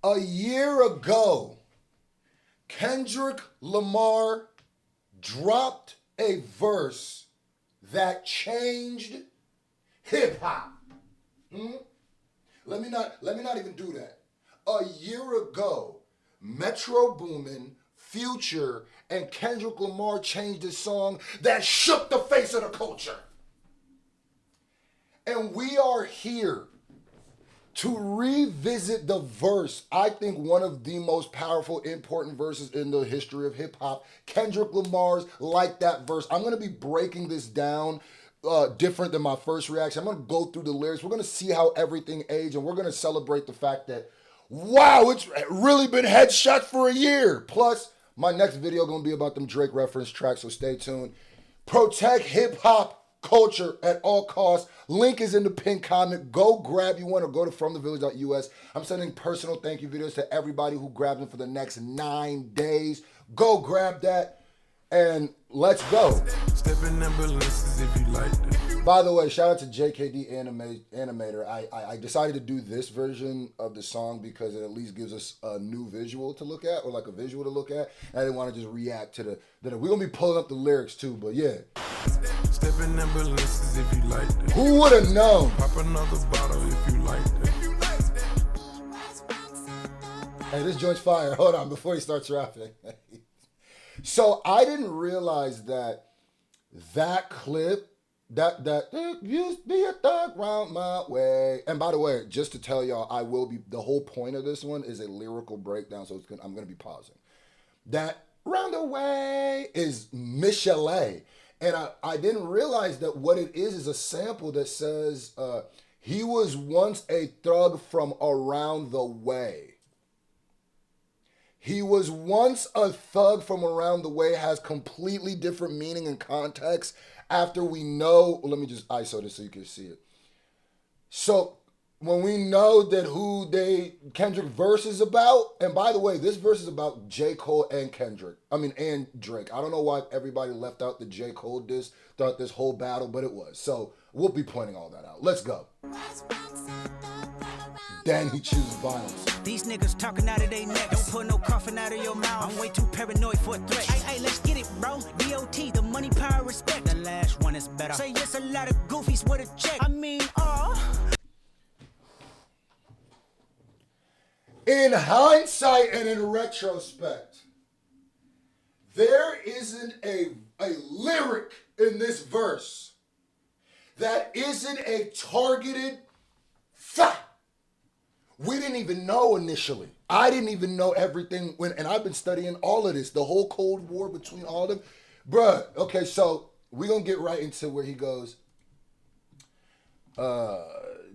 A year ago, Kendrick Lamar dropped a verse that changed hip hop. Let me not even do that. A year ago, Metro Boomin, Future, and Kendrick Lamar changed a song that shook the face of the culture. And we are here to revisit the verse, I think one of the most powerful, important verses in the history of hip hop. Kendrick Lamar's Like That verse. I'm going to be breaking this down different than my first reaction. I'm going to go through the lyrics. We're going to see how everything aged, and we're going to celebrate the fact that, wow, it's really been headshot for a year. Plus, my next video going to be about them Drake reference tracks, so stay tuned. Protect hip hop culture at all costs. Link is in the pinned comment. Go grab you one or go to fromthevillage.us. I'm sending personal thank you videos to everybody who grabbed them for the next 9 days. Go grab that and let's go. Stepping ambulances if you like that. By the way, shout out to JKD Animator. I decided to do this version of the song because it at least gives us a new visual to look at, or like a visual to look at. And I didn't want to just react to the we're going to be pulling up the lyrics too, but yeah. Stepping ambulances if you like that. Who would have known? Pop another bottle if you like that. Hey, this joint's fire. Hold on, before he starts rapping. So I didn't realize that clip, that used to be a thug round my way. And by the way, just to tell y'all, the whole point of this one is a lyrical breakdown, so I'm going to be pausing. That round the way is Michelet. And I didn't realize that what it is a sample that says, he was once a thug from around the way. He was once a thug from around the way has completely different meaning and context after we know, let me just ISO this so you can see it. So when we know that who Kendrick verse is about, and by the way, this verse is about J. Cole and and Drake. I don't know why everybody left out the J. Cole diss throughout this whole battle, but it was. So we'll be pointing all that out. Let's go. Then he chooses violence. These niggas talking out of their neck. Don't put no coffin out of your mouth. I'm way too paranoid for a threat. Hey, let's get it, bro. DOT, the money, power, respect. The last one is better. Say yes, a lot of goofies with a check. I mean, In hindsight and in retrospect, there isn't a lyric in this verse that isn't a targeted fact. We didn't even know initially. I didn't even know everything and I've been studying all of this, the whole Cold War between all of them. Bruh, okay, so we're going to get right into where he goes,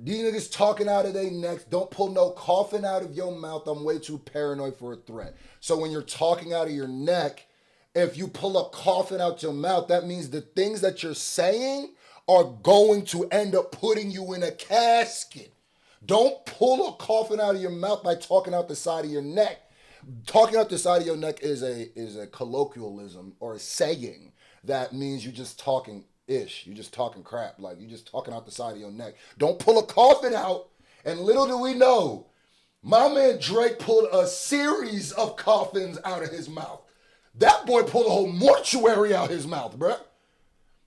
these niggas talking out of their necks. Don't pull no coffin out of your mouth. I'm way too paranoid for a threat. So when you're talking out of your neck, if you pull a coffin out your mouth, that means the things that you're saying are going to end up putting you in a casket. Don't pull a coffin out of your mouth by talking out the side of your neck. Talking out the side of your neck is a colloquialism or a saying that means you're just talking ish. You're just talking crap. Like you're just talking out the side of your neck. Don't pull a coffin out. And little do we know, my man Drake pulled a series of coffins out of his mouth. That boy pulled a whole mortuary out his mouth, bro.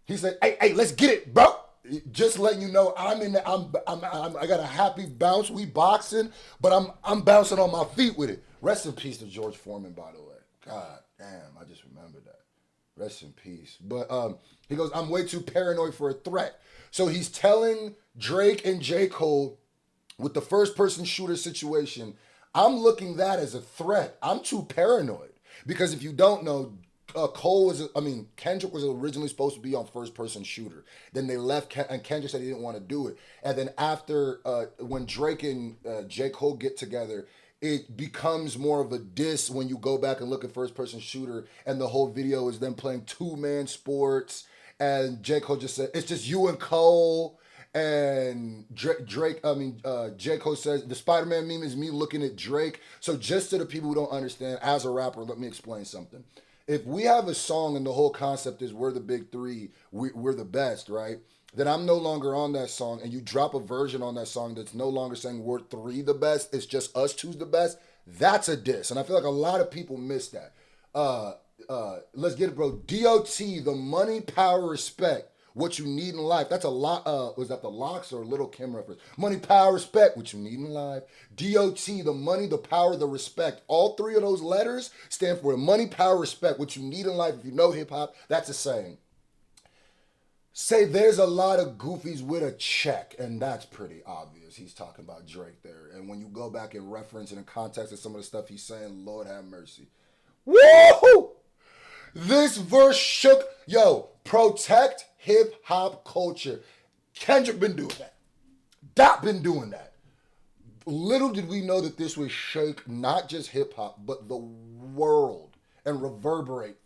He said, hey, let's get it, bro. Just letting you know, I got a happy bounce. We boxing, but I'm bouncing on my feet with it. Rest in peace to George Foreman, by the way. God damn, I just remembered that. Rest in peace. But he goes, I'm way too paranoid for a threat. So he's telling Drake and J. Cole with the first person shooter situation, I'm looking that as a threat. I'm too paranoid. Because if you don't know, Kendrick was originally supposed to be on first person shooter. Then they left, and Kendrick said he didn't want to do it. And then after, when Drake and J. Cole get together, it becomes more of a diss when you go back and look at first person shooter, and the whole video is them playing 2-man sports, and J. Cole just said, it's just you and Cole. And J. Cole says, the Spider-Man meme is me looking at Drake. So just to the people who don't understand, as a rapper, let me explain something. If we have a song and the whole concept is we're the big three, we're the best, right? then I'm no longer on that song, and you drop a version on that song that's no longer saying we're three the best, it's just us two's the best, that's a diss. And I feel like a lot of people miss that. Let's get it, bro. DOT, the money, power, respect, what you need in life. That's a lot. Was that the Locks or Little Kim reference? Money, power, respect, what you need in life. DOT, the money, the power, the respect. All three of those letters stand for money, power, respect, what you need in life. If you know hip hop, that's a saying. Say there's a lot of goofies with a check, and that's pretty obvious. He's talking about Drake there. And when you go back and reference and in context of some of the stuff he's saying, Lord have mercy. Woo! This verse shook. Yo, protect hip hop culture. Kendrick been doing that. Dot been doing that. Little did we know that this would shake not just hip hop, but the world and reverberate.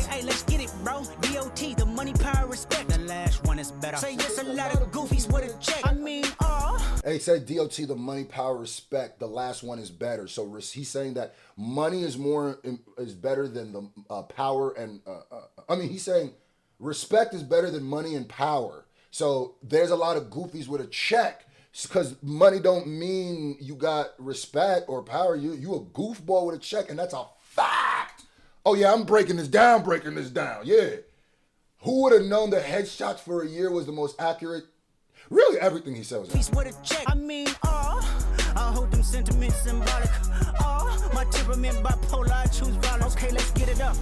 Hey, let's get it, bro. DOT, the money, power, respect. The last one is better. Say yes, a lot of goofies with a check. I mean, Hey, he said DOT, the money, power, respect. The last one is better. So he's saying that money is better than the power and he's saying respect is better than money and power. So there's a lot of goofies with a check because money don't mean you got respect or power. You a goofball with a check, and that's a fact. Oh yeah, I'm breaking this down. Yeah. Who would have known that headshots for a year was the most accurate? Really, everything he said was accurate. with a check. I mean, I hold them sentiments symbolic. My temperament bipolar, I choose violence. Okay, let's get it up.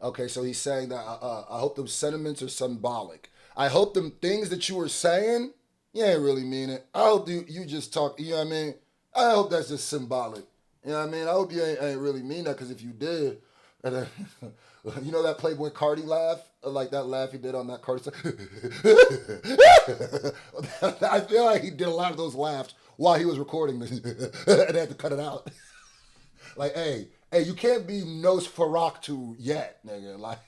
Okay, so he's saying that I hope them sentiments are symbolic. I hope them things that you were saying, you ain't really mean it. I hope you just talk, you know what I mean? I hope that's just symbolic. You know what I mean? I hope you ain't really mean that, because if you did, and then, you know that Playboy Cardi laugh? Like that laugh he did on that Cardi song? I feel like he did a lot of those laughs while he was recording this, and they had to cut it out. Like, hey, you can't be Nosferatu yet, nigga. Like,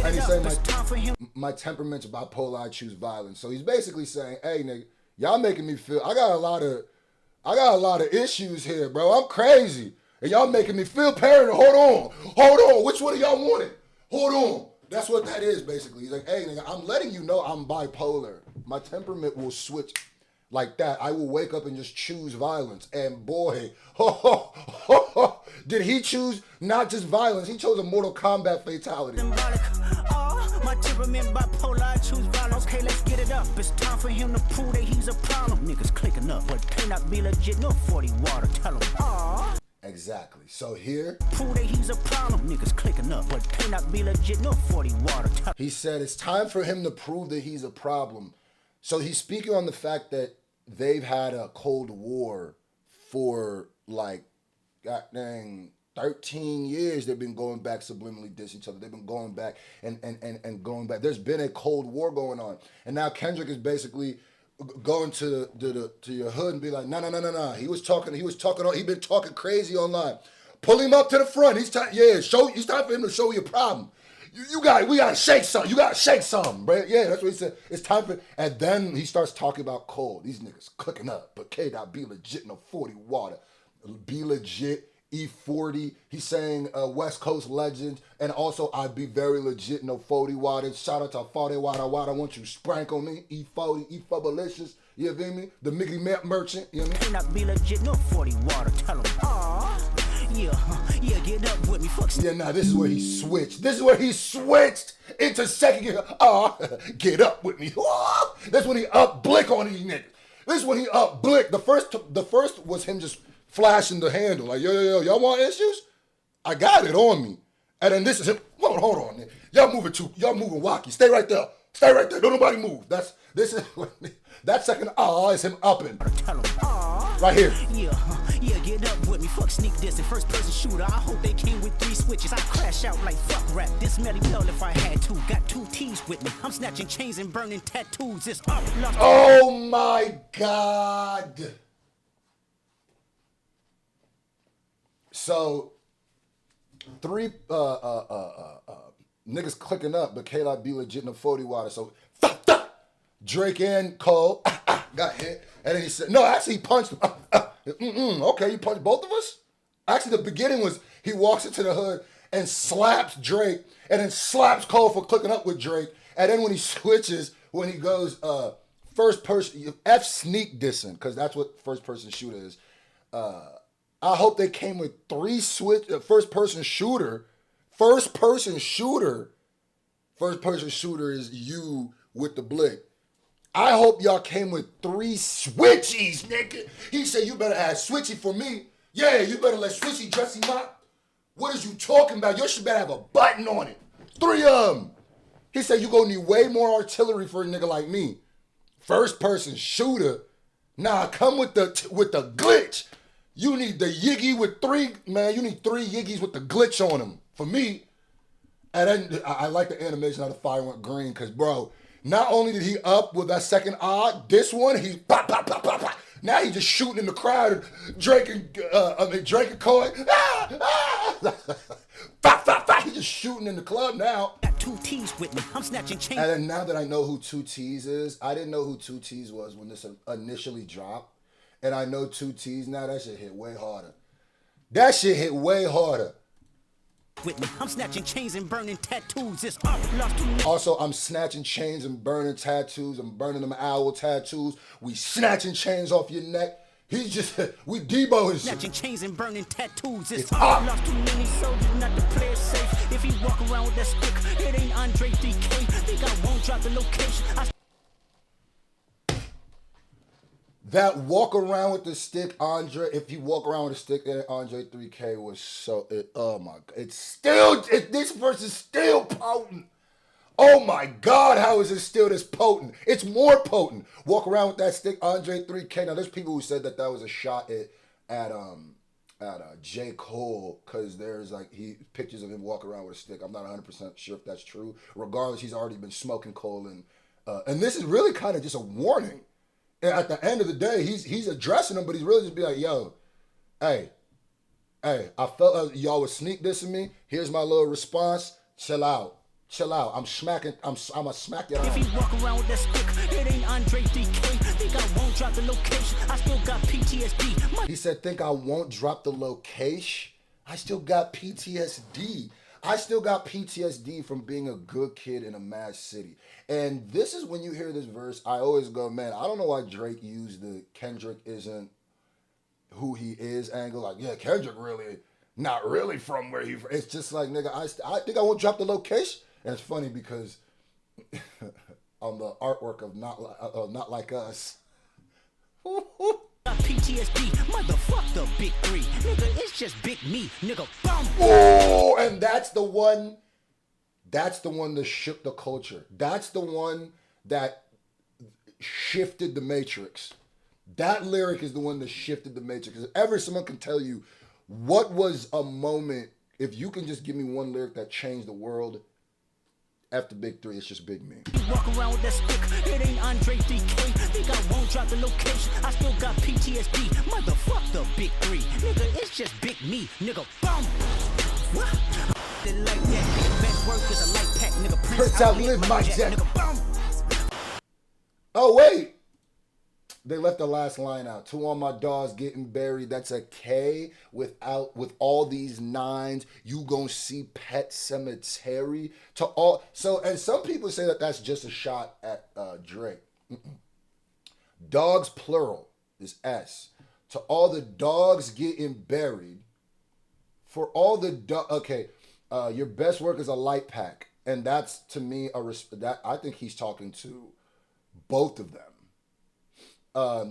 and he's saying my temperament's bipolar, I choose violence. So he's basically saying, hey, nigga, y'all making me feel I got a lot of issues here, bro. I'm crazy. And y'all making me feel paranoid. Hold on. Which one of y'all want it? Hold on. That's what that is, basically. He's like, hey, nigga, I'm letting you know I'm bipolar. My temperament will switch like that. I will wake up and just choose violence. And boy, did he choose not just violence, he chose a Mortal Kombat fatality. My temperament bipolar, I choose violence. Okay, let's get it up. It's time for him to prove that he's a problem. Niggas clicking up, but cannot be legit. No 40 water, tell him. Exactly. So here, prove that he's a problem. Niggas clicking up, but cannot be legit. No 40 water, tell him. He said it's time for him to prove that he's a problem. So he's speaking on the fact that they've had a Cold War for like, god dang, 13 years. They've been going back, subliminally diss each other. They've been going back and going back. There's been a Cold War going on. And now Kendrick is basically going to your hood and be like, no. He's been talking crazy online. Pull him up to the front. It's time for him to show you a problem. We gotta shake something. You gotta shake something, bro. Yeah, that's what he said. It's time for, and then he starts talking about cold. These niggas cooking up, but K-Dot be legit, no 40 water. Be legit, E40. He's saying West Coast legend, and also I'd be very legit, no 40 water. Shout out to 40 water. I want you sprinkle me, E40, E4balicious. You feel me? The Mickey merchant. You know what I mean? Not be legit, no 40 water. Tell him. Yeah, get up with me, fuck. Yeah, nah, this is where he switched. Into second gear. Get up with me. That's when he up blick on these niggas. This is when he up blick. The first was him just flashing the handle. Like, yo, y'all want issues? I got it on me. And then this is him. Hold on. Y'all moving wacky. Stay right there. Don't nobody move. That second is him upping. Right here. Yeah, get up with me. Fuck sneak this and first person shooter. I hope they came with 3 switches. I crash out like fuck rap. This melly well if I had to. Got 2 T's with me. I'm snatching chains and burning tattoos. It's up. Oh my God. So 3 niggas clicking up, but K-Dot be legit in the 40 water. So Drake and Cole got hit. And then he said, no, actually he punched him. Okay, you punched both of us? Actually, the beginning was he walks into the hood and slaps Drake and then slaps Cole for clicking up with Drake. And then when he switches, when he goes first person, F sneak dissing, because that's what first person shooter is. I hope they came with 3 first person shooter. First person shooter is you with the blick. I hope y'all came with 3 switchies, nigga. He said you better have switchy for me. Yeah, you better let switchy dress him up. What is you talking about? Your shit better have a button on it. 3 of them. He said you gonna need way more artillery for a nigga like me. First person shooter. Nah, come with the glitch. You need the Yiggy with 3, man. You need 3 Yiggies with the glitch on them. For me. And then I like the animation how the fire went green, because, bro, not only did he up with that second odd, this one, he's pop, pop, pop, pop, pop. Now he's just shooting in the crowd. Drake and Coy. Pop, pop, pop. He's just shooting in the club now. Got 2 T's with me. I'm snatching chains. And then now that I know who 2 T's is, I didn't know who 2 T's was when this initially dropped. And I know 2 T's now. That shit hit way harder. With me. I'm snatching chains and burning tattoos. It's up. Lost too many. Also, I'm snatching chains and burning tattoos. I'm burning them owl tattoos. We snatching chains off your neck. He's just, we Debo and shit. Snatching chains and burning tattoos. It's up. up. Lost too many soldiers, not to play it safe. If he walk around with that stick, it ain't Andre DK. Think I won't drop the location. That walk around with the stick, Andre, if you walk around with a stick, then Andre 3K was so, oh my God. This verse is still potent. Oh my God, how is it still this potent? It's more potent. Walk around with that stick, Andre 3K. Now, there's people who said that was a shot at J. Cole, because there's like pictures of him walking around with a stick. I'm not 100% sure if that's true. Regardless, he's already been smoking Cole, and this is really kind of just a warning. And at the end of the day, he's addressing them, but he's really just be like, yo, hey, I felt like y'all was sneak dissing me. Here's my little response. Chill out. I'm a smack you. If he walk around with that stick, it ain't Andre DK. Think I won't drop the location. I still got PTSD. He said, think I won't drop the location. I still got PTSD. I still got PTSD from being a good kid in a mad city. And this is when you hear this verse, I always go, man, I don't know why Drake used the Kendrick isn't who he is angle. Like, yeah, Kendrick really, not really from where he, it's just like, nigga, I think I won't drop the location. And it's funny because on the artwork of Not Like Us, PTSD, motherfuck the big 3. Nigga, it's just big me, nigga. Bum. Oh, and that's the one that shook the culture. That's the one that shifted the matrix. That lyric is the one that shifted the matrix. If ever someone can tell you what was a moment, if you can just give me one lyric that changed the world, after big 3, it's just big me. Walk around with that stick, it ain't Andre DK. Think I won't drop the location. I still got PTSD. Motherfuck the big 3. Nigga, it's just big me, nigga. Bum. What? Like that. Best work is a light pack, nigga. Prince outlive my jet. Nigga. Bum. Oh wait. They left the last line out. 2 on my dogs getting buried. That's a K with all these 9s. You gonna see Pet Cemetery to all. So, and some people say that that's just a shot at Drake. Dogs plural is S. To all the dogs getting buried. For all the okay, your best work is a light pack, and that's to me that I think he's talking to both of them.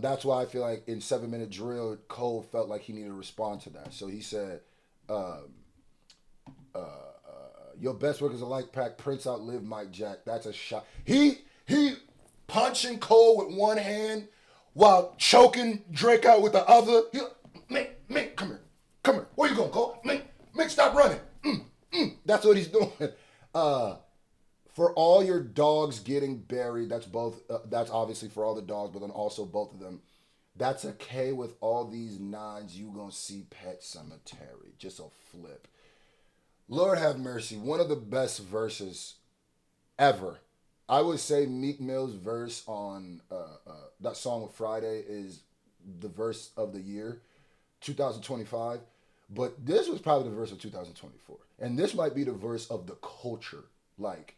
That's why I feel like in 7 Minute Drill, Cole felt like he needed to respond to that. So he said, your best work is a light pack, Prince outlive Mike Jack. That's a shot. He punching Cole with one hand while choking Drake out with the other. Mink, come here. Where you going, Cole? Mink, stop running. That's what he's doing. For all your dogs getting buried, that's both. That's obviously for all the dogs, but then also both of them. That's a K with all these 9s. You gonna see Pet Cemetery. Just a flip. Lord have mercy. One of the best verses ever. I would say Meek Mill's verse on that song with Friday is the verse of the year, 2025. But this was probably the verse of 2024. And this might be the verse of the culture. Like,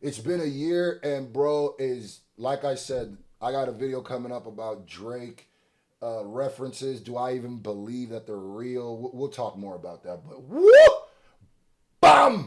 it's been a year, and bro, is like I said, I got a video coming up about Drake references. Do I even believe that they're real? We'll talk more about that. But whoop! Bam!